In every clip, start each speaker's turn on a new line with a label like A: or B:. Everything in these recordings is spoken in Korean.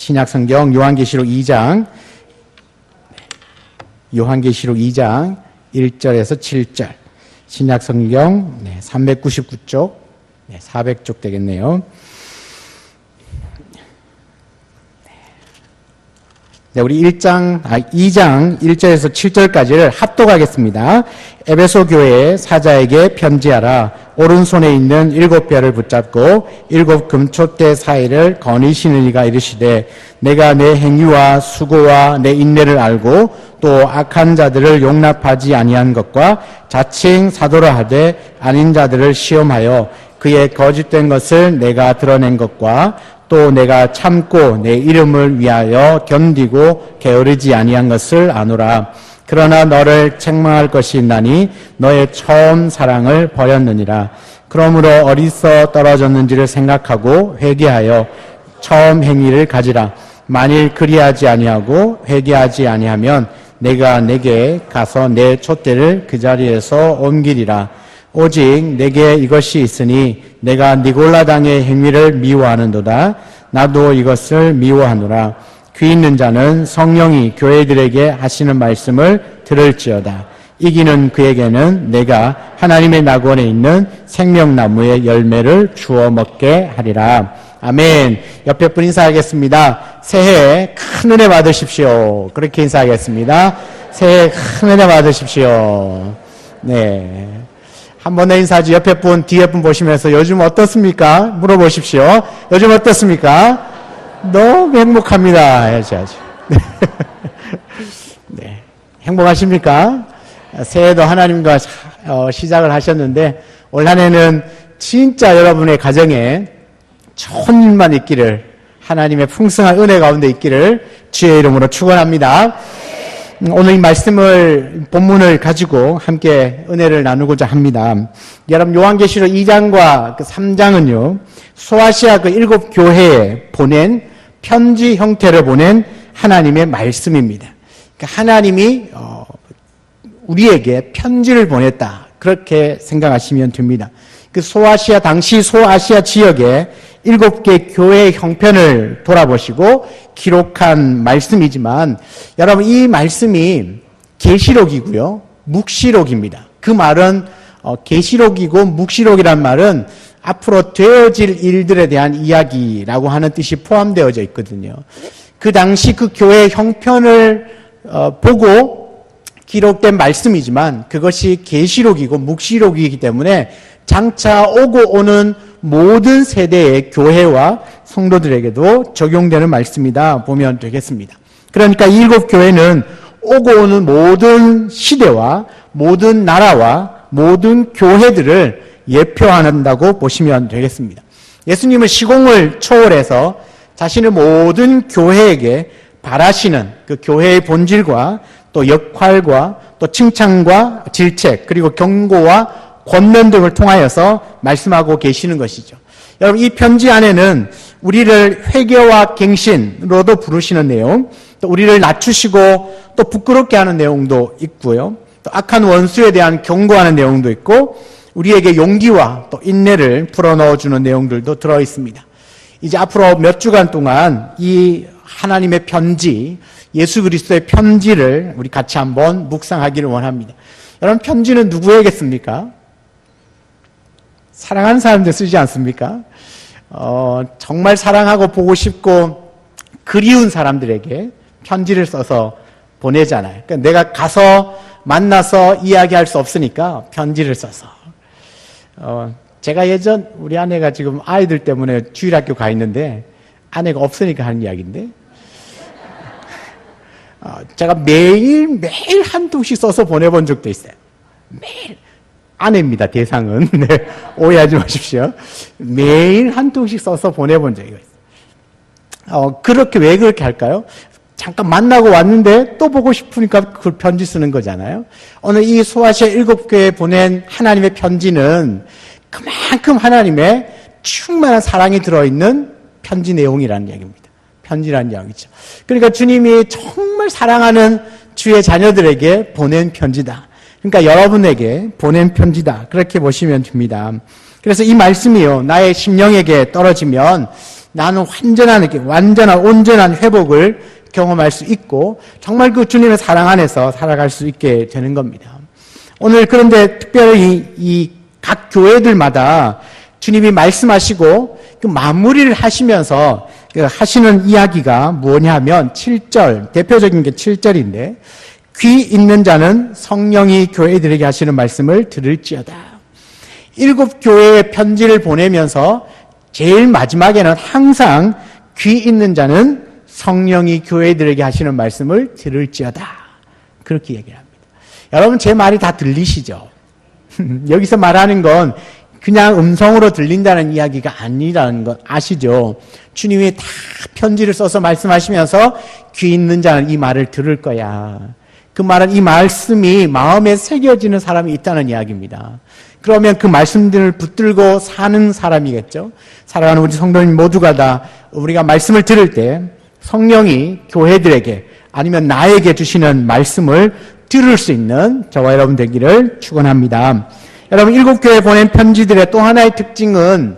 A: 신약성경 요한계시록 2장 1절에서 7절. 신약성경 399쪽, 400쪽 되겠네요. 우리 2장 1절에서 7절까지를 합독하겠습니다. 에베소 교회 사자에게 편지하라. 오른손에 있는 7별을 붙잡고 7 금촛대 사이를 거니시는 이가 이르시되 내가 내 행위와 수고와 내 인내를 알고 또 악한 자들을 용납하지 아니한 것과 자칭 사도라 하되 아닌 자들을 시험하여 그의 거짓된 것을 내가 드러낸 것과 또 내가 참고 내 이름을 위하여 견디고 게으르지 아니한 것을 아노라. 그러나 너를 책망할 것이 있나니 너의 처음 사랑을 버렸느니라. 그러므로 어디서 떨어졌는지를 생각하고 회개하여 처음 행위를 가지라. 만일 그리하지 아니하고 회개하지 아니하면 내가 내게 가서 내 촛대를 그 자리에서 옮기리라. 오직 내게 이것이 있으니 내가 니골라당의 행위를 미워하는도다. 나도 이것을 미워하노라. 귀 있는 자는 성령이 교회들에게 하시는 말씀을 들을지어다. 이기는 그에게는 내가 하나님의 낙원에 있는 생명나무의 열매를 주워 먹게 하리라. 아멘. 옆에 분 인사하겠습니다. 새해 큰 은혜 받으십시오. 그렇게 인사하겠습니다. 새해 큰 은혜 받으십시오. 네. 한 번에 인사하지. 옆에 분, 뒤에 분 보시면서 요즘 어떻습니까? 물어보십시오. 요즘 어떻습니까? 너무 행복합니다. 해야지. 네. 행복하십니까? 새해도 하나님과 시작을 하셨는데 올 한 해는 진짜 여러분의 가정에 좋은 일만 있기를, 하나님의 풍성한 은혜 가운데 있기를 주의 이름으로 축원합니다. 오늘 이 말씀을, 본문을 가지고 함께 은혜를 나누고자 합니다. 여러분, 요한계시록 2장과 3장은요, 소아시아 7 교회에 보낸 편지 형태를 보낸 하나님의 말씀입니다. 그러니까 하나님이 우리에게 편지를 보냈다. 그렇게 생각하시면 됩니다. 그 당시 소아시아 지역의 7개 교회의 형편을 돌아보시고 기록한 말씀이지만, 여러분, 이 말씀이 계시록이고요, 묵시록입니다. 그 말은 계시록이고 묵시록이란 말은 앞으로 되어질 일들에 대한 이야기라고 하는 뜻이 포함되어져 있거든요. 그 당시 그 교회의 형편을 보고 기록된 말씀이지만 그것이 계시록이고 묵시록이기 때문에 장차 오고 오는 모든 세대의 교회와 성도들에게도 적용되는 말씀이다 보면 되겠습니다. 그러니까 이 7 교회는 오고 오는 모든 시대와 모든 나라와 모든 교회들을 예표한다고 보시면 되겠습니다. 예수님은 시공을 초월해서 자신의 모든 교회에게 바라시는 그 교회의 본질과 또 역할과 또 칭찬과 질책, 그리고 경고와 권면 등을 통하여서 말씀하고 계시는 것이죠. 여러분, 이 편지 안에는 우리를 회개와 갱신으로도 부르시는 내용, 또 우리를 낮추시고 또 부끄럽게 하는 내용도 있고요, 또 악한 원수에 대한 경고하는 내용도 있고, 우리에게 용기와 또 인내를 풀어넣어주는 내용들도 들어있습니다. 이제 앞으로 몇 주간 동안 이 하나님의 편지, 예수 그리스도의 편지를 우리 같이 한번 묵상하기를 원합니다. 여러분, 편지는 누구에게 씁니까? 사랑하는 사람들 쓰지 않습니까? 정말 사랑하고 보고 싶고 그리운 사람들에게 편지를 써서 보내잖아요. 그러니까 내가 가서 만나서 이야기할 수 없으니까 편지를 써서. 제가 예전 우리 아내가 지금 아이들 때문에 주일학교 가 있는데 아내가 없으니까 하는 이야기인데, 제가 매일 한통씩 써서 보내본 적도 있어요. 매일. 아내입니다, 대상은. 네, 오해하지 마십시오. 매일 한통씩 써서 보내본 적이 있어요. 왜 그렇게 할까요? 잠깐 만나고 왔는데 또 보고 싶으니까 그 편지 쓰는 거잖아요. 오늘 이 소아시아 7교회에 보낸 하나님의 편지는 그만큼 하나님의 충만한 사랑이 들어있는 편지 내용이라는 얘기입니다. 편지라는 이야기죠. 그러니까 주님이 정말 사랑하는 주의 자녀들에게 보낸 편지다. 그러니까 여러분에게 보낸 편지다. 그렇게 보시면 됩니다. 그래서 이 말씀이요, 나의 심령에게 떨어지면 나는 완전한 온전한 회복을 경험할 수 있고 정말 그 주님의 사랑 안에서 살아갈 수 있게 되는 겁니다. 오늘 그런데 특별히 이 각 교회들마다 주님이 말씀하시고 그 마무리를 하시면서 하시는 이야기가 뭐냐 하면 7절, 대표적인 게 7절인데 귀 있는 자는 성령이 교회들에게 하시는 말씀을 들을지어다. 7 교회의 편지를 보내면서 제일 마지막에는 항상 귀 있는 자는 성령이 교회들에게 하시는 말씀을 들을지어다. 그렇게 얘기를 합니다. 여러분 제 말이 다 들리시죠? 여기서 말하는 건 그냥 음성으로 들린다는 이야기가 아니라는 건 아시죠? 주님이 다 편지를 써서 말씀하시면서 귀 있는 자는 이 말을 들을 거야. 그 말은 이 말씀이 마음에 새겨지는 사람이 있다는 이야기입니다. 그러면 그 말씀들을 붙들고 사는 사람이겠죠? 살아가는 우리 성도님 모두가 다 우리가 말씀을 들을 때 성령이 교회들에게 아니면 나에게 주시는 말씀을 들을 수 있는 저와 여러분 되기를 축원합니다. 여러분 7 교회 보낸 편지들의 또 하나의 특징은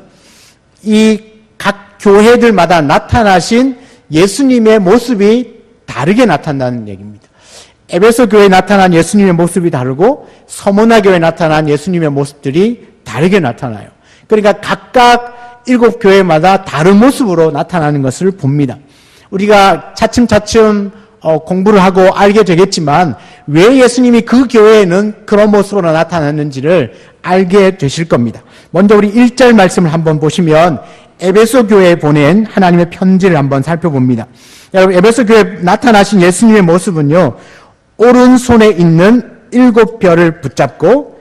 A: 이 각 교회들마다 나타나신 예수님의 모습이 다르게 나타난다는 얘기입니다. 에베소 교회에 나타난 예수님의 모습이 다르고 서머나 교회에 나타난 예수님의 모습들이 다르게 나타나요. 그러니까 각각 7 교회마다 다른 모습으로 나타나는 것을 봅니다. 우리가 차츰차츰 공부를 하고 알게 되겠지만 왜 예수님이 그 교회에는 그런 모습으로 나타났는지를 알게 되실 겁니다. 먼저 우리 1절 말씀을 한번 보시면 에베소 교회에 보낸 하나님의 편지를 한번 살펴봅니다. 여러분 에베소 교회에 나타나신 예수님의 모습은요. 오른손에 있는 7 별을 붙잡고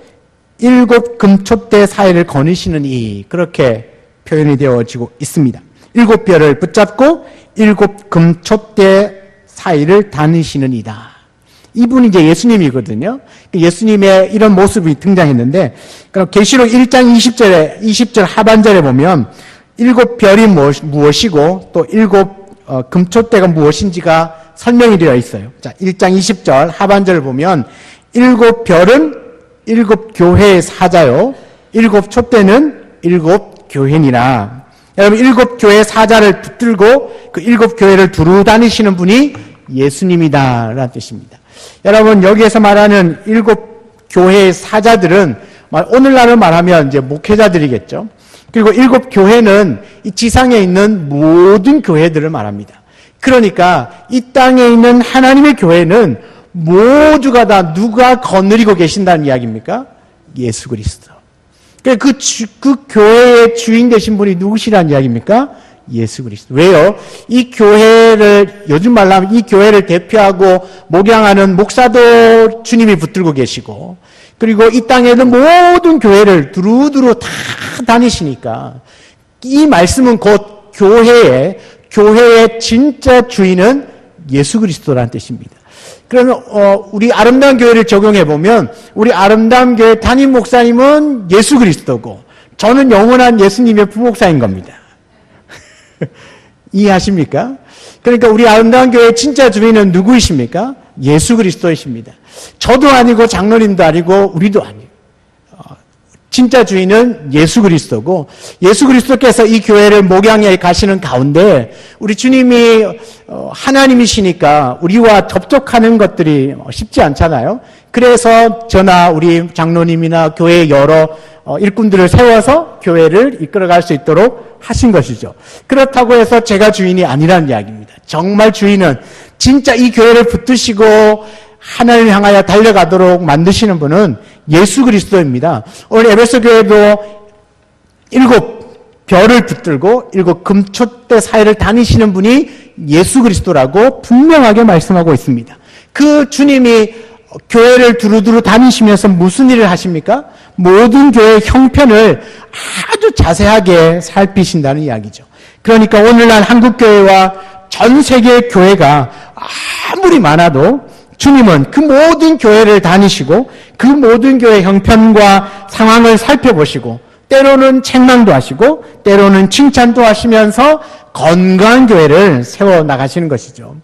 A: 7 금촛대 사이를 거니시는 이 그렇게 표현이 되어지고 있습니다. 7 별을 붙잡고 7 금촛대 사이를 다니시는 이다. 이분이 이제 예수님이거든요. 예수님의 이런 모습이 등장했는데, 그럼 계시록 1장 20절 하반절에 보면 7 별이 무엇이고 또 7 금촛대가 무엇인지가 설명이 되어 있어요. 자, 1장 20절 하반절을 보면 7 별은 7 교회의 사자요. 7 촛대는 7 교회니라. 여러분 7 교회의 사자를 붙들고 그 7 교회를 두루 다니시는 분이 예수님이다 라는 뜻입니다. 여러분 여기에서 말하는 7 교회의 사자들은 오늘날을 말하면 이제 목회자들이겠죠. 그리고 7 교회는 이 지상에 있는 모든 교회들을 말합니다. 그러니까 이 땅에 있는 하나님의 교회는 모두가 다 누가 거느리고 계신다는 이야기입니까? 예수 그리스도. 그 교회의 주인 되신 분이 누구시라는 이야기입니까? 예수 그리스도. 왜요? 이 교회를, 요즘 말로 하면 이 교회를 대표하고 목양하는 목사도 주님이 붙들고 계시고, 그리고 이 땅에 있는 모든 교회를 두루두루 다 다니시니까, 이 말씀은 곧 교회의 진짜 주인은 예수 그리스도라는 뜻입니다. 그러면 우리 아름다운 교회를 적용해 보면 우리 아름다운 교회 담임 목사님은 예수 그리스도고 저는 영원한 예수님의 부목사인 겁니다. 이해하십니까? 그러니까 우리 아름다운 교회의 진짜 주인은 누구이십니까? 예수 그리스도이십니다. 저도 아니고 장로님도 아니고 우리도 아니에요. 진짜 주인은 예수 그리스도고 예수 그리스도께서 이 교회를 목양해 가시는 가운데 우리 주님이 하나님이시니까 우리와 접촉하는 것들이 쉽지 않잖아요. 그래서 저나 우리 장로님이나 교회의 여러 일꾼들을 세워서 교회를 이끌어갈 수 있도록 하신 것이죠. 그렇다고 해서 제가 주인이 아니라는 이야기입니다. 정말 주인은 진짜 이 교회를 붙드시고 하나님을 향하여 달려가도록 만드시는 분은 예수 그리스도입니다. 오늘 에베소 교회도 7 별을 붙들고 7 금촛대 사이를 다니시는 분이 예수 그리스도라고 분명하게 말씀하고 있습니다. 그 주님이 교회를 두루두루 다니시면서 무슨 일을 하십니까? 모든 교회의 형편을 아주 자세하게 살피신다는 이야기죠. 그러니까 오늘날 한국교회와 전 세계의 교회가 아무리 많아도 주님은 그 모든 교회를 다니시고 그 모든 교회의 형편과 상황을 살펴보시고 때로는 책망도 하시고 때로는 칭찬도 하시면서 건강한 교회를 세워나가시는 것이죠.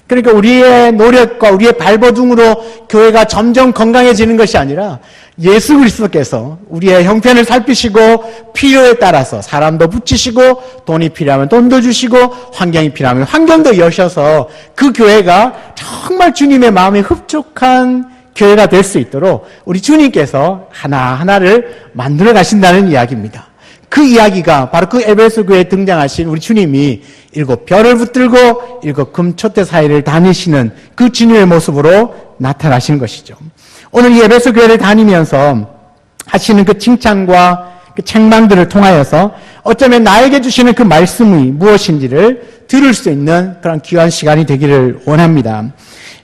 A: 그러니까 우리의 노력과 우리의 발버둥으로 교회가 점점 건강해지는 것이 아니라 예수 그리스도께서 우리의 형편을 살피시고 필요에 따라서 사람도 붙이시고 돈이 필요하면 돈도 주시고 환경이 필요하면 환경도 여셔서 그 교회가 정말 주님의 마음에 흡족한 교회가 될 수 있도록 우리 주님께서 하나하나를 만들어 가신다는 이야기입니다. 그 이야기가 바로 그 에베소 교회에 등장하신 우리 주님이 7 별을 붙들고 7 금촛대 사이를 다니시는 그 주님의 모습으로 나타나신 것이죠. 오늘 이 에베소 교회를 다니면서 하시는 그 칭찬과 그 책망들을 통하여서 어쩌면 나에게 주시는 그 말씀이 무엇인지를 들을 수 있는 그런 귀한 시간이 되기를 원합니다.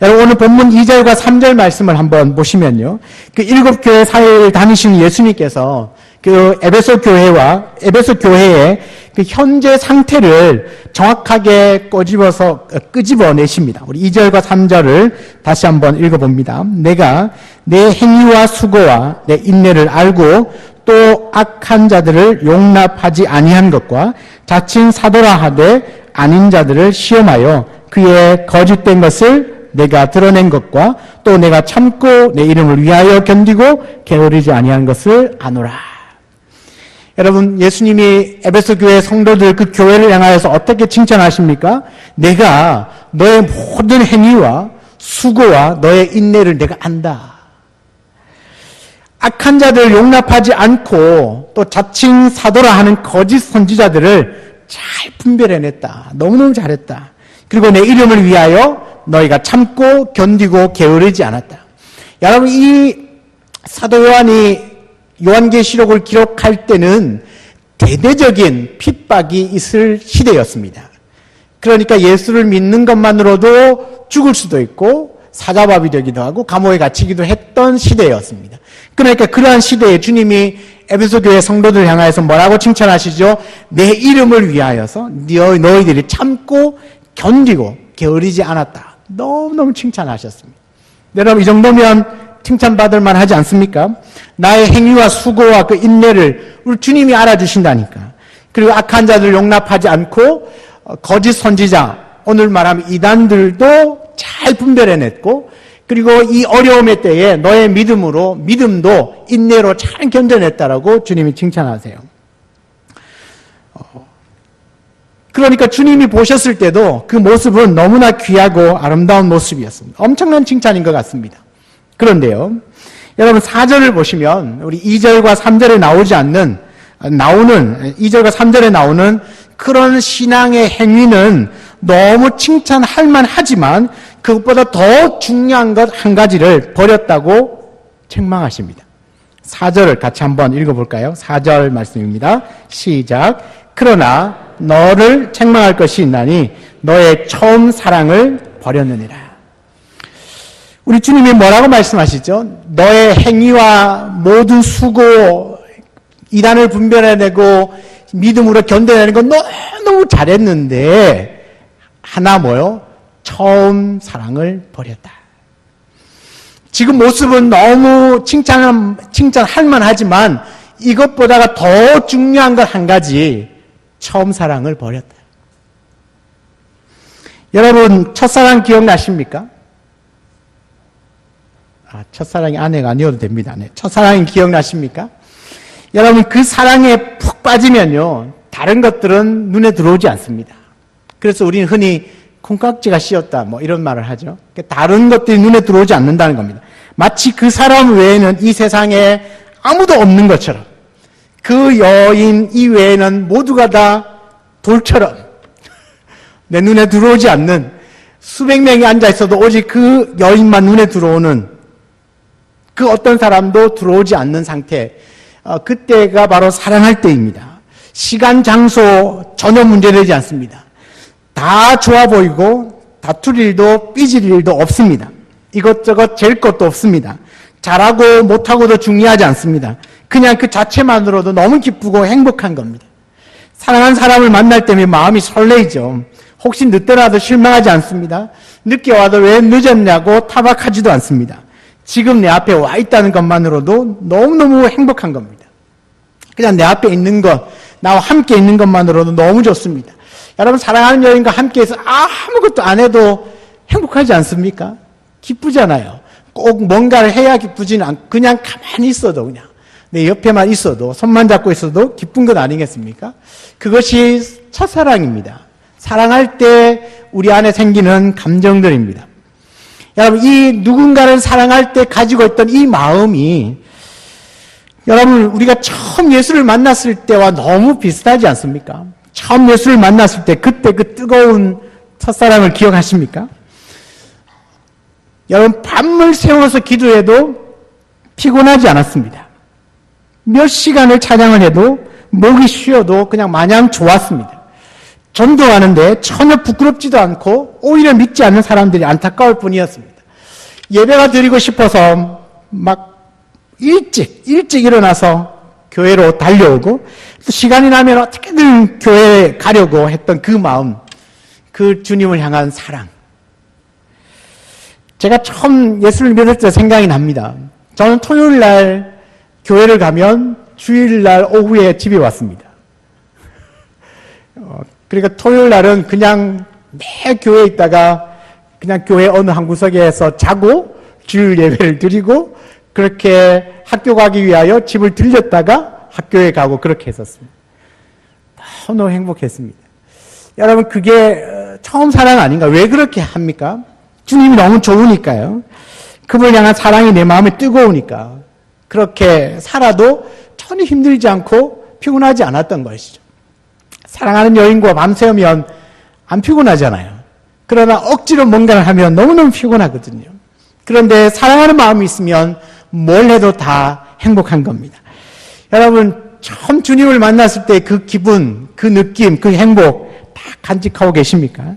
A: 여러분, 오늘 본문 2절과 3절 말씀을 한번 보시면요. 그 7 교회 사이를 다니시는 예수님께서 그 에베소 교회의 그 현재 상태를 정확하게 끄집어내십니다. 우리 2절과 3절을 다시 한번 읽어봅니다. 내가 내 행위와 수고와 내 인내를 알고 또 악한 자들을 용납하지 아니한 것과 자칭 사도라 하되 아닌 자들을 시험하여 그의 거짓된 것을 내가 드러낸 것과 또 내가 참고 내 이름을 위하여 견디고 게으르지 아니한 것을 아노라. 여러분, 예수님이 에베소 교회 성도들 그 교회를 향하여서 어떻게 칭찬하십니까? 내가 너의 모든 행위와 수고와 너의 인내를 내가 안다. 악한 자들을 용납하지 않고 또 자칭 사도라 하는 거짓 선지자들을 잘 분별해냈다. 너무너무 잘했다. 그리고 내 이름을 위하여 너희가 참고 견디고 게으르지 않았다. 여러분, 이 사도 요한이 요한계시록을 기록할 때는 대대적인 핍박이 있을 시대였습니다. 그러니까 예수를 믿는 것만으로도 죽을 수도 있고 사자밥이 되기도 하고 감옥에 갇히기도 했던 시대였습니다. 그러니까 그러한 시대에 주님이 에베소 교회 성도들 향하여서 뭐라고 칭찬하시죠? 내 이름을 위하여서 너희들이 참고 견디고 게으르지 않았다. 너무너무 칭찬하셨습니다. 여러분, 이 정도면 칭찬받을 만하지 않습니까? 나의 행위와 수고와 그 인내를 우리 주님이 알아주신다니까. 그리고 악한 자들 용납하지 않고 거짓 선지자, 오늘 말하면 이단들도 잘 분별해냈고, 그리고 이 어려움의 때에 너의 믿음도 인내로 잘 견뎌냈다라고 주님이 칭찬하세요. 그러니까 주님이 보셨을 때도 그 모습은 너무나 귀하고 아름다운 모습이었습니다. 엄청난 칭찬인 것 같습니다. 그런데요, 여러분 4절을 보시면 우리 2절과 3절에 나오는 2절과 3절에 나오는 그런 신앙의 행위는 너무 칭찬할 만하지만 그것보다 더 중요한 것 한 가지를 버렸다고 책망하십니다. 4절을 같이 한번 읽어볼까요? 4절 말씀입니다. 시작. 그러나 너를 책망할 것이 있나니 너의 처음 사랑을 버렸느니라. 우리 주님이 뭐라고 말씀하시죠? 너의 행위와 모든 수고, 이단을 분별해내고 믿음으로 견뎌내는 건 너무 잘했는데 하나 뭐요? 처음 사랑을 버렸다. 지금 모습은 너무 칭찬할 만하지만 이것보다가 더 중요한 것 한 가지, 처음 사랑을 버렸다. 여러분, 첫사랑 기억나십니까? 첫사랑이 아내가 아니어도 됩니다. 네. 첫사랑이 기억나십니까? 여러분, 그 사랑에 푹 빠지면요, 다른 것들은 눈에 들어오지 않습니다. 그래서 우리는 흔히 콩깍지가 씌었다, 뭐 이런 말을 하죠. 다른 것들이 눈에 들어오지 않는다는 겁니다. 마치 그 사람 외에는 이 세상에 아무도 없는 것처럼, 그 여인 이외에는 모두가 다 돌처럼 내 눈에 들어오지 않는, 수백 명이 앉아 있어도 오직 그 여인만 눈에 들어오는, 그 어떤 사람도 들어오지 않는 상태, 그때가 바로 사랑할 때입니다. 시간, 장소 전혀 문제되지 않습니다. 다 좋아 보이고 다툴 일도 삐질 일도 없습니다. 이것저것 잴 것도 없습니다. 잘하고 못하고도 중요하지 않습니다. 그냥 그 자체만으로도 너무 기쁘고 행복한 겁니다. 사랑하는 사람을 만날 때면 마음이 설레이죠. 혹시 늦더라도 실망하지 않습니다. 늦게 와도 왜 늦었냐고 타박하지도 않습니다. 지금 내 앞에 와 있다는 것만으로도 너무너무 행복한 겁니다. 그냥 내 앞에 있는 것, 나와 함께 있는 것만으로도 너무 좋습니다. 여러분, 사랑하는 여인과 함께해서 아무것도 안 해도 행복하지 않습니까? 기쁘잖아요. 꼭 뭔가를 해야 기쁘지는 않고 그냥 가만히 있어도 그냥 내 옆에만 있어도 손만 잡고 있어도 기쁜 것 아니겠습니까? 그것이 첫사랑입니다. 사랑할 때 우리 안에 생기는 감정들입니다. 여러분, 이 누군가를 사랑할 때 가지고 있던 이 마음이 여러분, 우리가 처음 예수를 만났을 때와 너무 비슷하지 않습니까? 처음 예수를 만났을 때 그때 그 뜨거운 첫사랑을 기억하십니까? 여러분, 밤을 새워서 기도해도 피곤하지 않았습니다. 몇 시간을 찬양을 해도 목이 쉬어도 그냥 마냥 좋았습니다. 전도하는데 전혀 부끄럽지도 않고 오히려 믿지 않는 사람들이 안타까울 뿐이었습니다. 예배가 드리고 싶어서 막 일찍 일어나서 교회로 달려오고 또 시간이 나면 어떻게든 교회에 가려고 했던 그 마음, 그 주님을 향한 사랑. 제가 처음 예수를 믿을 때 생각이 납니다. 저는 토요일 날 교회를 가면 주일 날 오후에 집에 왔습니다. 그러니까 토요일 날은 그냥 매 교회에 있다가 그냥 교회 어느 한 구석에서 자고 주일 예배를 드리고 그렇게 학교 가기 위하여 집을 들렸다가 학교에 가고 그렇게 했었습니다. 너무 행복했습니다. 여러분, 그게 처음 사랑 아닌가? 왜 그렇게 합니까? 주님이 너무 좋으니까요. 그분을 향한 사랑이 내 마음에 뜨거우니까 그렇게 살아도 전혀 힘들지 않고 피곤하지 않았던 것이죠. 사랑하는 여인과 밤새우면 안 피곤하잖아요. 그러나 억지로 뭔가를 하면 너무너무 피곤하거든요. 그런데 사랑하는 마음이 있으면 뭘 해도 다 행복한 겁니다. 여러분, 처음 주님을 만났을 때 그 기분, 그 느낌, 그 행복 다 간직하고 계십니까?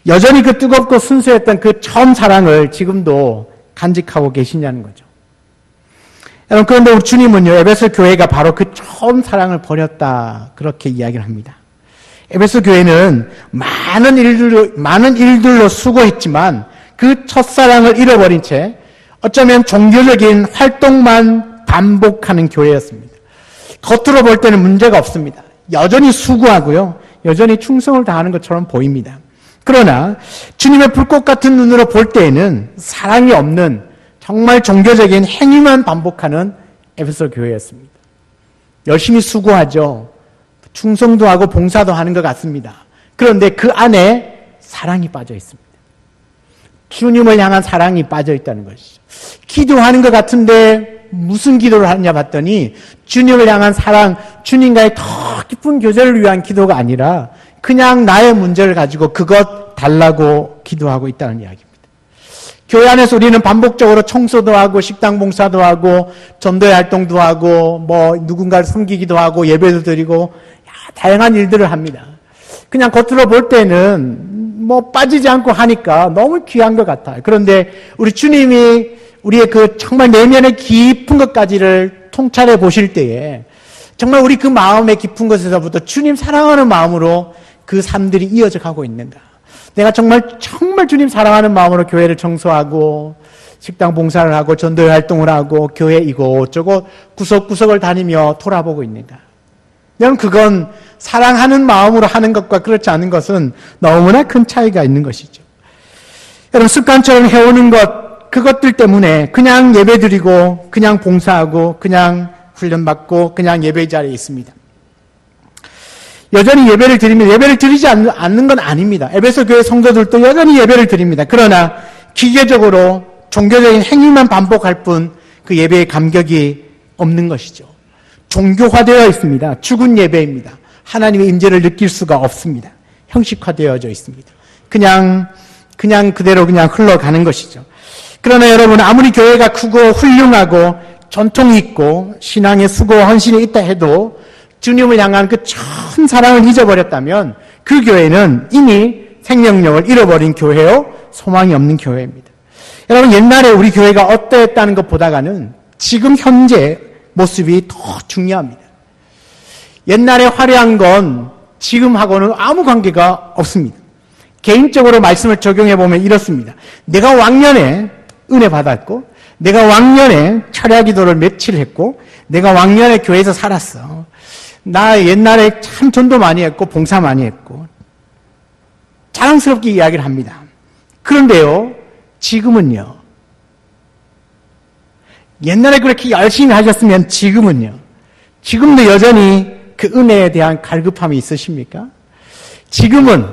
A: 여전히 그 뜨겁고 순수했던 그 처음 사랑을 지금도 간직하고 계시냐는 거죠. 여러분, 그런데 우리 주님은요, 에베소 교회가 바로 그 처음 사랑을 버렸다, 그렇게 이야기를 합니다. 에베소 교회는 많은 일들로 수고했지만 그 첫사랑을 잃어버린 채 어쩌면 종교적인 활동만 반복하는 교회였습니다. 겉으로 볼 때는 문제가 없습니다. 여전히 수고하고요, 여전히 충성을 다하는 것처럼 보입니다. 그러나 주님의 불꽃 같은 눈으로 볼 때에는 사랑이 없는 정말 종교적인 행위만 반복하는 에베소 교회였습니다. 열심히 수고하죠. 충성도 하고 봉사도 하는 것 같습니다. 그런데 그 안에 사랑이 빠져 있습니다. 주님을 향한 사랑이 빠져 있다는 것이죠. 기도하는 것 같은데 무슨 기도를 하느냐 봤더니 주님을 향한 사랑, 주님과의 더 깊은 교제를 위한 기도가 아니라 그냥 나의 문제를 가지고 그것 달라고 기도하고 있다는 이야기입니다. 교회 안에서 우리는 반복적으로 청소도 하고 식당 봉사도 하고 전도의 활동도 하고 뭐 누군가를 섬기기도 하고 예배도 드리고 다양한 일들을 합니다. 그냥 겉으로 볼 때는 뭐 빠지지 않고 하니까 너무 귀한 것 같아요. 그런데 우리 주님이 우리의 그 정말 내면의 깊은 것까지를 통찰해 보실 때에 정말 우리 그 마음의 깊은 것에서부터 주님 사랑하는 마음으로 그 삶들이 이어져 가고 있는가. 내가 정말 주님 사랑하는 마음으로 교회를 청소하고 식당 봉사를 하고 전도의 활동을 하고 교회 이곳저곳 구석구석을 다니며 돌아보고 있는가. 여러분, 그건 사랑하는 마음으로 하는 것과 그렇지 않은 것은 너무나 큰 차이가 있는 것이죠. 여러분, 습관처럼 해오는 것, 그것들 때문에 그냥 예배드리고 그냥 봉사하고 그냥 훈련받고 그냥 예배 자리에 있습니다. 여전히 예배를 드리면 예배를 드리지 않는 건 아닙니다. 에베소 교회 성도들도 여전히 예배를 드립니다. 그러나 기계적으로 종교적인 행위만 반복할 뿐 그 예배의 감격이 없는 것이죠. 종교화되어 있습니다. 죽은 예배입니다. 하나님의 임재를 느낄 수가 없습니다. 형식화되어져 있습니다. 그냥 그대로 그냥 흘러가는 것이죠. 그러나 여러분, 아무리 교회가 크고 훌륭하고 전통이 있고 신앙의 수고와 헌신이 있다 해도 주님을 향한 그 처음 사랑을 잊어버렸다면 그 교회는 이미 생명력을 잃어버린 교회요, 소망이 없는 교회입니다. 여러분, 옛날에 우리 교회가 어떠했다는 것보다는 지금 현재 모습이 더 중요합니다. 옛날에 화려한 건 지금하고는 아무 관계가 없습니다. 개인적으로 말씀을 적용해 보면 이렇습니다. 내가 왕년에 은혜 받았고, 내가 왕년에 철야 기도를 며칠 했고, 내가 왕년에 교회에서 살았어. 나 옛날에 참 전도 많이 했고 봉사 많이 했고 자랑스럽게 이야기를 합니다. 그런데요, 지금은요, 옛날에 그렇게 열심히 하셨으면 지금은요? 지금도 여전히 그 은혜에 대한 갈급함이 있으십니까? 지금은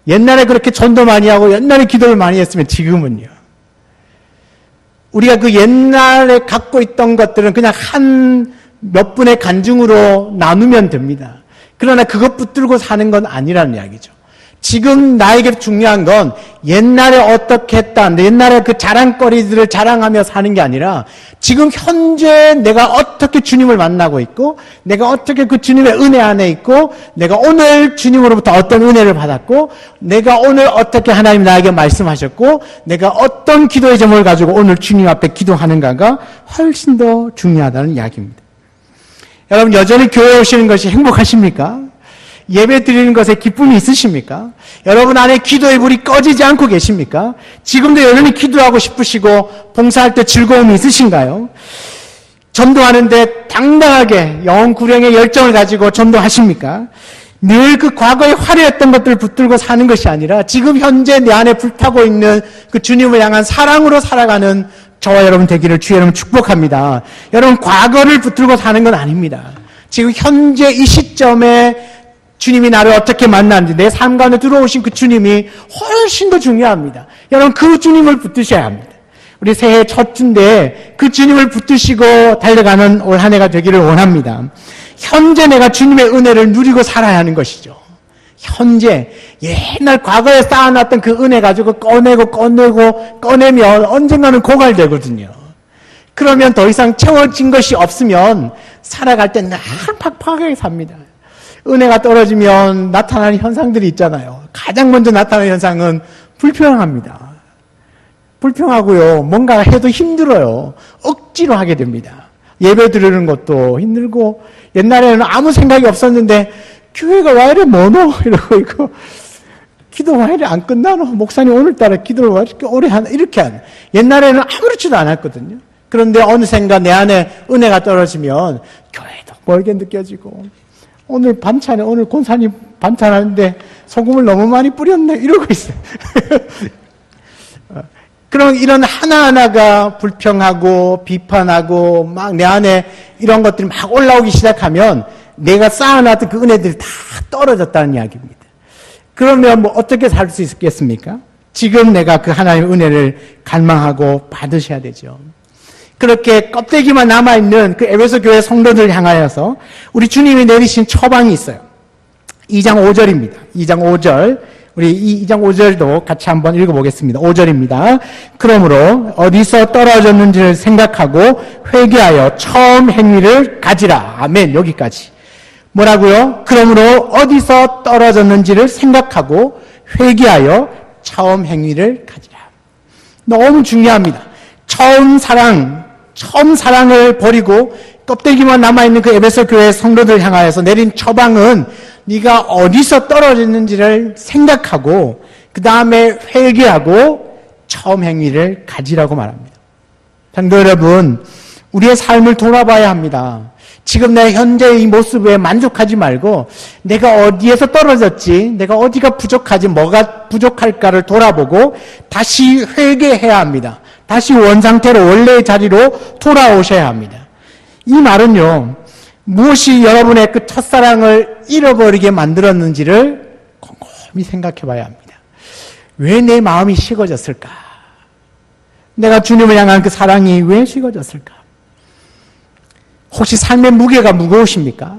A: 옛날에 그렇게 전도 많이 하고 옛날에 기도를 많이 했으면 지금은요? 우리가 그 옛날에 갖고 있던 것들은 그냥 한 몇 분의 간증으로 나누면 됩니다. 그러나 그것 붙들고 사는 건 아니라는 이야기죠. 지금 나에게 중요한 건 옛날에 어떻게 했다, 옛날에 그 자랑거리들을 자랑하며 사는 게 아니라 지금 현재 내가 어떻게 주님을 만나고 있고 내가 어떻게 그 주님의 은혜 안에 있고 내가 오늘 주님으로부터 어떤 은혜를 받았고 내가 오늘 어떻게 하나님 나에게 말씀하셨고 내가 어떤 기도의 제목을 가지고 오늘 주님 앞에 기도하는가가 훨씬 더 중요하다는 이야기입니다. 여러분 여전히 교회에 오시는 것이 행복하십니까? 예배 드리는 것에 기쁨이 있으십니까? 여러분 안에 기도의 불이 꺼지지 않고 계십니까? 지금도 여전히 기도하고 싶으시고 봉사할 때 즐거움이 있으신가요? 전도하는데 당당하게 영혼 구령의 열정을 가지고 전도하십니까? 늘 그 과거에 화려했던 것들을 붙들고 사는 것이 아니라 지금 현재 내 안에 불타고 있는 그 주님을 향한 사랑으로 살아가는 저와 여러분 되기를 주의 이름으로 축복합니다. 여러분 과거를 붙들고 사는 건 아닙니다. 지금 현재 이 시점에 주님이 나를 어떻게 만났는지 내 삶 가운데 들어오신 그 주님이 훨씬 더 중요합니다. 여러분 그 주님을 붙드셔야 합니다. 우리 새해 첫 주인데 그 주님을 붙드시고 달려가는 올 한 해가 되기를 원합니다. 현재 내가 주님의 은혜를 누리고 살아야 하는 것이죠. 현재 옛날 과거에 쌓아놨던 그 은혜 가지고 꺼내면 언젠가는 고갈되거든요. 그러면 더 이상 채워진 것이 없으면 살아갈 때 늘 팍팍하게 삽니다. 은혜가 떨어지면 나타나는 현상들이 있잖아요. 가장 먼저 나타나는 현상은 불평합니다. 불평하고요. 뭔가 해도 힘들어요. 억지로 하게 됩니다. 예배 드리는 것도 힘들고 옛날에는 아무 생각이 없었는데 교회가 왜 이래 뭐노? 이러고 있고 기도 왜 이래 안 끝나노? 목사님 오늘따라 기도를 왜 이렇게 오래 하나? 이렇게 하는. 옛날에는 아무렇지도 않았거든요. 그런데 어느샌가 내 안에 은혜가 떨어지면 교회도 멀게 느껴지고 오늘 반찬에 오늘 권사님 반찬하는데 소금을 너무 많이 뿌렸네 이러고 있어요. 그럼 이런 하나하나가 불평하고 비판하고 막 내 안에 이런 것들이 막 올라오기 시작하면 내가 쌓아놨던 그 은혜들이 다 떨어졌다는 이야기입니다. 그러면 뭐 어떻게 살 수 있겠습니까? 지금 내가 그 하나님의 은혜를 갈망하고 받으셔야 되죠. 그렇게 껍데기만 남아있는 그 에베소 교회 성도들 향하여서 우리 주님이 내리신 처방이 있어요. 2장 5절입니다. 2장 5절. 우리 2장 5절도 같이 한번 읽어보겠습니다. 5절입니다. 그러므로 어디서 떨어졌는지를 생각하고 회개하여 처음 행위를 가지라. 아멘. 여기까지. 뭐라고요? 그러므로 어디서 떨어졌는지를 생각하고 회개하여 처음 행위를 가지라. 너무 중요합니다. 처음 사랑을 버리고 껍데기만 남아있는 그 에베소 교회 성도들 향하여서 내린 처방은 네가 어디서 떨어졌는지를 생각하고 그 다음에 회개하고 처음 행위를 가지라고 말합니다. 성도 여러분, 우리의 삶을 돌아봐야 합니다. 지금 내 현재의 이 모습에 만족하지 말고 내가 어디에서 떨어졌지, 내가 어디가 부족하지, 뭐가 부족할까를 돌아보고 다시 회개해야 합니다. 다시 원상태로 원래의 자리로 돌아오셔야 합니다. 이 말은요, 무엇이 여러분의 그 첫사랑을 잃어버리게 만들었는지를 곰곰이 생각해 봐야 합니다. 왜 내 마음이 식어졌을까? 내가 주님을 향한 그 사랑이 왜 식어졌을까? 혹시 삶의 무게가 무거우십니까?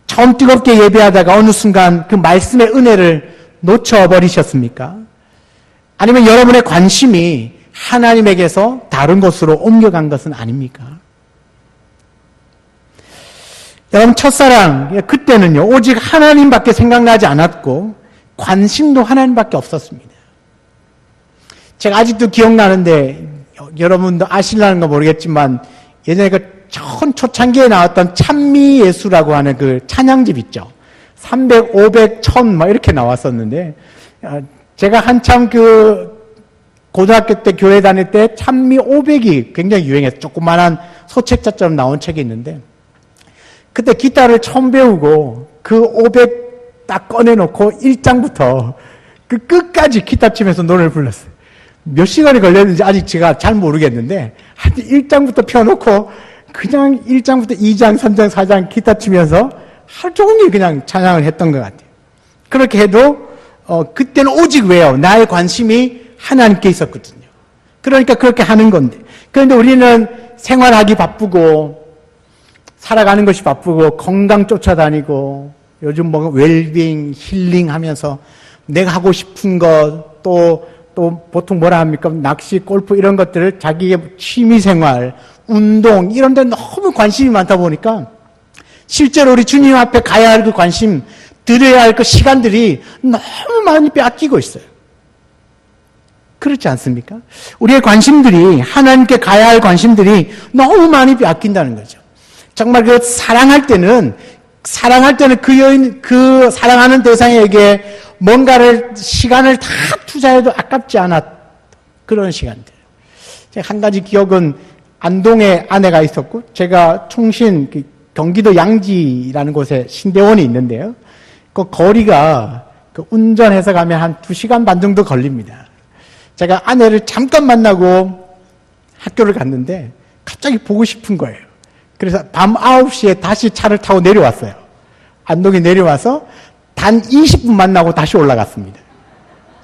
A: 처음 뜨겁게 예배하다가 어느 순간 그 말씀의 은혜를 놓쳐버리셨습니까? 아니면 여러분의 관심이 하나님에게서 다른 곳으로 옮겨간 것은 아닙니까? 여러분 첫사랑, 그때는요 오직 하나님밖에 생각나지 않았고 관심도 하나님밖에 없었습니다. 제가 아직도 기억나는데 여러분도 아실라는 거 모르겠지만 예전에 그 초창기에 나왔던 찬미예수라고 하는 그 찬양집 있죠. 300, 500, 1000 막 이렇게 나왔었는데 제가 한참 그 고등학교 때 교회 다닐 때 찬미 500이 굉장히 유행했어요. 조그만한 소책자처럼 나온 책이 있는데 그때 기타를 처음 배우고 그 500 딱 꺼내놓고 1장부터 그 끝까지 기타 치면서 노래를 불렀어요. 몇 시간이 걸렸는지 아직 제가 잘 모르겠는데 한 1장부터 펴놓고 그냥 1장부터 2장, 3장, 4장 기타 치면서 하루 종일 그냥 찬양을 했던 것 같아요. 그렇게 해도 그때는 오직 왜요? 나의 관심이 하나님께 있었거든요. 그러니까 그렇게 하는 건데. 그런데 우리는 생활하기 바쁘고 살아가는 것이 바쁘고 건강 쫓아다니고 요즘 뭐 웰빙, 힐링 하면서 내가 하고 싶은 것 또 보통 뭐라 합니까? 낚시, 골프 이런 것들을 자기의 취미생활, 운동 이런 데 너무 관심이 많다 보니까 실제로 우리 주님 앞에 가야 할 그 관심, 드려야 할 그 시간들이 너무 많이 빼앗기고 있어요. 그렇지 않습니까? 우리의 관심들이, 하나님께 가야 할 관심들이 너무 많이 빼앗긴다는 거죠. 정말 그 사랑할 때는 그 사랑하는 대상에게 뭔가를, 시간을 다 투자해도 아깝지 않았, 그런 시간들. 제가 한 가지 기억은 안동에 아내가 있었고, 제가 총신, 경기도 양지라는 곳에 신대원이 있는데요. 그 거리가 운전해서 가면 한 2시간 반 정도 걸립니다. 제가 아내를 잠깐 만나고 학교를 갔는데 갑자기 보고 싶은 거예요. 그래서 밤 9시에 다시 차를 타고 내려왔어요. 안동에 내려와서 단 20분 만나고 다시 올라갔습니다.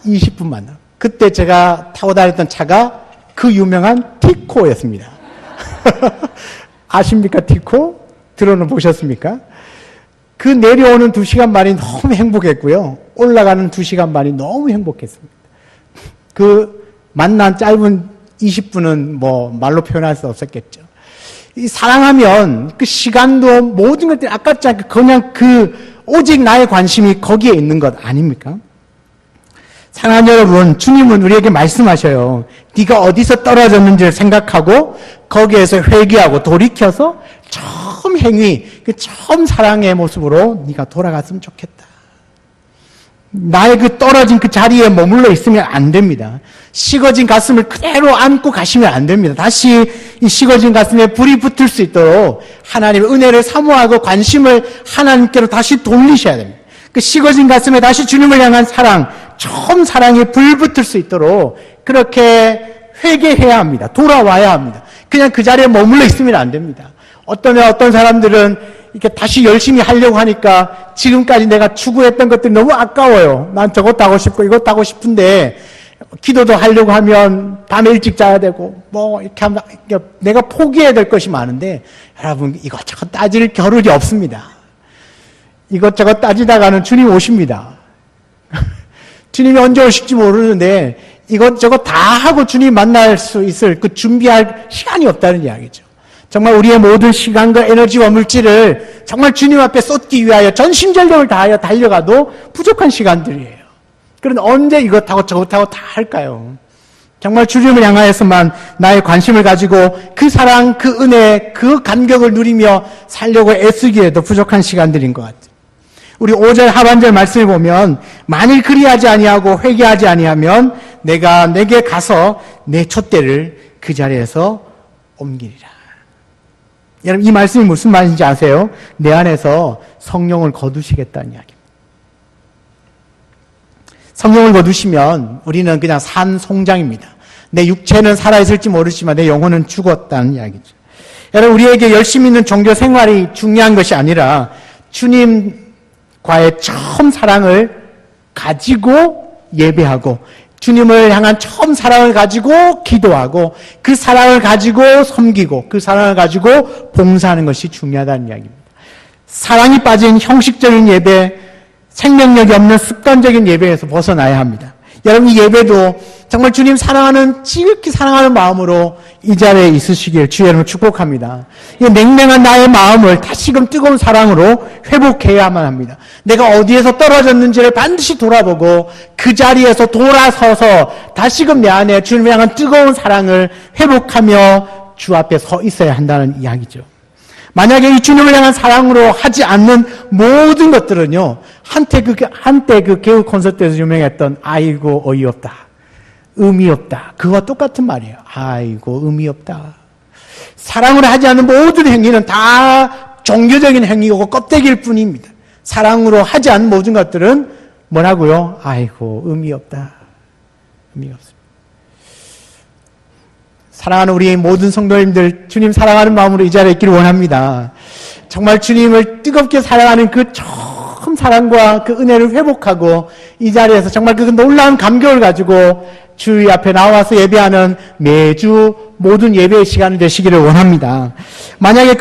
A: 20분 만나. 그때 제가 타고 다녔던 차가 그 유명한 티코였습니다. 아십니까, 티코? 들어는 보셨습니까? 그 내려오는 2시간 반이 너무 행복했고요. 올라가는 2시간 반이 너무 행복했습니다. 그 만난 짧은 20분은 뭐 말로 표현할 수 없었겠죠. 이 사랑하면 그 시간도 모든 것들이 아깝지 않게 그냥 오직 나의 관심이 거기에 있는 것 아닙니까? 사랑하는 여러분, 주님은 우리에게 말씀하셔요. 네가 어디서 떨어졌는지를 생각하고 거기에서 회개하고 돌이켜서 처음 행위, 그 처음 사랑의 모습으로 네가 돌아갔으면 좋겠다. 나의 그 떨어진 그 자리에 머물러 있으면 안 됩니다. 식어진 가슴을 그대로 안고 가시면 안 됩니다. 다시 이 식어진 가슴에 불이 붙을 수 있도록 하나님의 은혜를 사모하고 관심을 하나님께로 다시 돌리셔야 됩니다. 그 식어진 가슴에 다시 주님을 향한 사랑, 처음 사랑에 불 붙을 수 있도록 그렇게 회개해야 합니다. 돌아와야 합니다. 그냥 그 자리에 머물러 있으면 안 됩니다. 어떤 사람들은 이렇게 다시 열심히 하려고 하니까 지금까지 내가 추구했던 것들이 너무 아까워요. 난 저것도 하고 싶고 이것도 하고 싶은데 기도도 하려고 하면 밤에 일찍 자야 되고 뭐 이렇게 하면 내가 포기해야 될 것이 많은데 여러분 이것저것 따질 겨를이 없습니다. 이것저것 따지다가는 주님 오십니다. 주님이 언제 오실지 모르는데 이것저것 다 하고 주님 만날 수 있을 그 준비할 시간이 없다는 이야기죠. 정말 우리의 모든 시간과 에너지와 물질을 정말 주님 앞에 쏟기 위하여 전심전력을 다하여 달려가도 부족한 시간들이에요. 그런데 언제 이것하고 저것하고 다 할까요? 정말 주님을 향하여서만 나의 관심을 가지고 그 사랑, 그 은혜, 그 감격을 누리며 살려고 애쓰기에도 부족한 시간들인 것 같아요. 우리 5절 하반절 말씀을 보면 만일 그리하지 아니하고 회개하지 아니하면 내가 내게 가서 내 촛대를 그 자리에서 옮기리라. 여러분 이 말씀이 무슨 말인지 아세요? 내 안에서 성령을 거두시겠다는 이야기입니다. 성령을 거두시면 우리는 그냥 산 송장입니다. 내 육체는 살아있을지 모르지만 내 영혼은 죽었다는 이야기죠. 여러분 우리에게 열심히 있는 종교 생활이 중요한 것이 아니라 주님과의 처음 사랑을 가지고 예배하고 주님을 향한 처음 사랑을 가지고 기도하고 그 사랑을 가지고 섬기고 그 사랑을 가지고 봉사하는 것이 중요하다는 이야기입니다. 사랑이 빠진 형식적인 예배, 생명력이 없는 습관적인 예배에서 벗어나야 합니다. 여러분 이 예배도 정말 주님 사랑하는 지극히 사랑하는 마음으로 이 자리에 있으시길 주의 이름으로 축복합니다. 이 냉랭한 나의 마음을 다시금 뜨거운 사랑으로 회복해야만 합니다. 내가 어디에서 떨어졌는지를 반드시 돌아보고 그 자리에서 돌아서서 다시금 내 안에 주님을 향한 뜨거운 사랑을 회복하며 주 앞에 서 있어야 한다는 이야기죠. 만약에 이 주님을 향한 사랑으로 하지 않는 모든 것들은요, 한때 그 개그 콘서트에서 유명했던 아이고 어이없다, 의미 없다, 그와 똑같은 말이에요. 아이고 의미 없다. 사랑으로 하지 않는 모든 행위는 다 종교적인 행위고 껍데기일 뿐입니다. 사랑으로 하지 않는 모든 것들은 뭐라고요? 아이고 의미 없다, 의미 없습니다. 사랑하는 우리 모든 성도님들, 주님 사랑하는 마음으로 이 자리에 있기를 원합니다. 정말 주님을 뜨겁게 사랑하는 그 처음 사랑과 그 은혜를 회복하고 이 자리에서 정말 그 놀라운 감격을 가지고 주의 앞에 나와서 예배하는 매주 모든 예배의 시간이 되시기를 원합니다. 만약에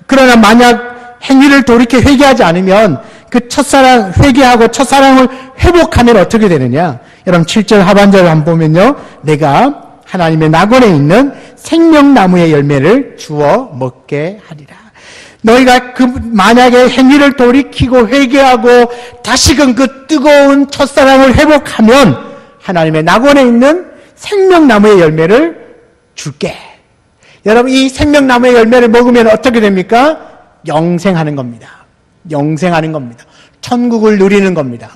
A: 그러나 만약 행위를 돌이켜 회개하지 않으면 그 첫사랑 회개하고 첫사랑을 회복하면 어떻게 되느냐? 여러분 7절 하반절을 한번 보면요. 내가 하나님의 낙원에 있는 생명나무의 열매를 주워 먹게 하리라. 너희가 만약에 행위를 돌이키고 회개하고 다시금 그 뜨거운 첫사랑을 회복하면 하나님의 낙원에 있는 생명나무의 열매를 줄게. 여러분 이 생명나무의 열매를 먹으면 어떻게 됩니까? 영생하는 겁니다. 영생하는 겁니다. 천국을 누리는 겁니다.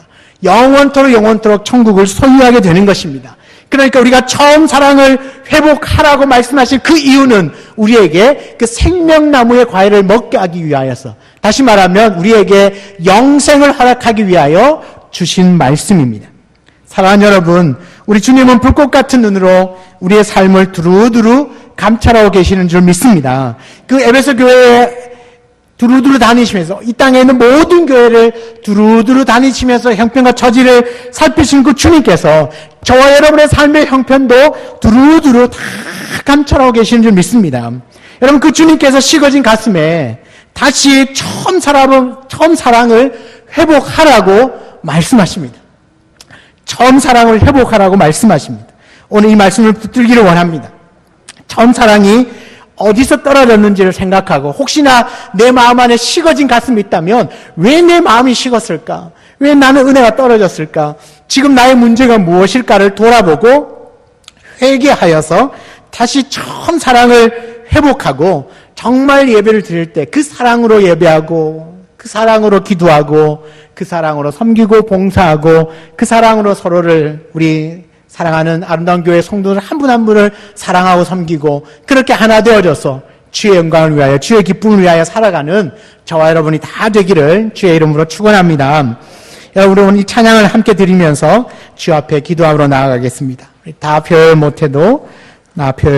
A: 영원토록 천국을 소유하게 되는 것입니다. 그러니까 우리가 처음 사랑을 회복하라고 말씀하신 그 이유는 우리에게 그 생명나무의 과일을 먹게 하기 위하여서, 다시 말하면 우리에게 영생을 허락하기 위하여 주신 말씀입니다. 사랑하는 여러분, 우리 주님은 불꽃 같은 눈으로 우리의 삶을 두루두루 감찰하고 계시는 줄 믿습니다. 그 에베소 교회에 두루두루 다니시면서, 이 땅에 있는 모든 교회를 두루두루 다니시면서 형편과 처지를 살피신 그 주님께서 저와 여러분의 삶의 형편도 두루두루 다 감찰하고 계시는 줄 믿습니다. 여러분 그 주님께서 식어진 가슴에 다시 처음 사랑을 회복하라고 말씀하십니다. 처음 사랑을 회복하라고 말씀하십니다. 오늘 이 말씀을 붙들기를 원합니다. 처음 사랑이 어디서 떨어졌는지를 생각하고, 혹시나 내 마음 안에 식어진 가슴이 있다면 왜 내 마음이 식었을까? 왜 나는 은혜가 떨어졌을까? 지금 나의 문제가 무엇일까를 돌아보고 회개하여서 다시 처음 사랑을 회복하고, 정말 예배를 드릴 때 그 사랑으로 예배하고, 그 사랑으로 기도하고, 그 사랑으로 섬기고 봉사하고, 그 사랑으로 서로를, 우리 사랑하는 아름다운 교회 성도들 한 분 한 분을 사랑하고 섬기고, 그렇게 하나 되어져서 주의 영광을 위하여, 주의 기쁨을 위하여 살아가는 저와 여러분이 다 되기를 주의 이름으로 축원합니다. 여러분 오늘 이 찬양을 함께 드리면서 주 앞에 기도하러 나아가겠습니다. 다 표현 못해도 나 표현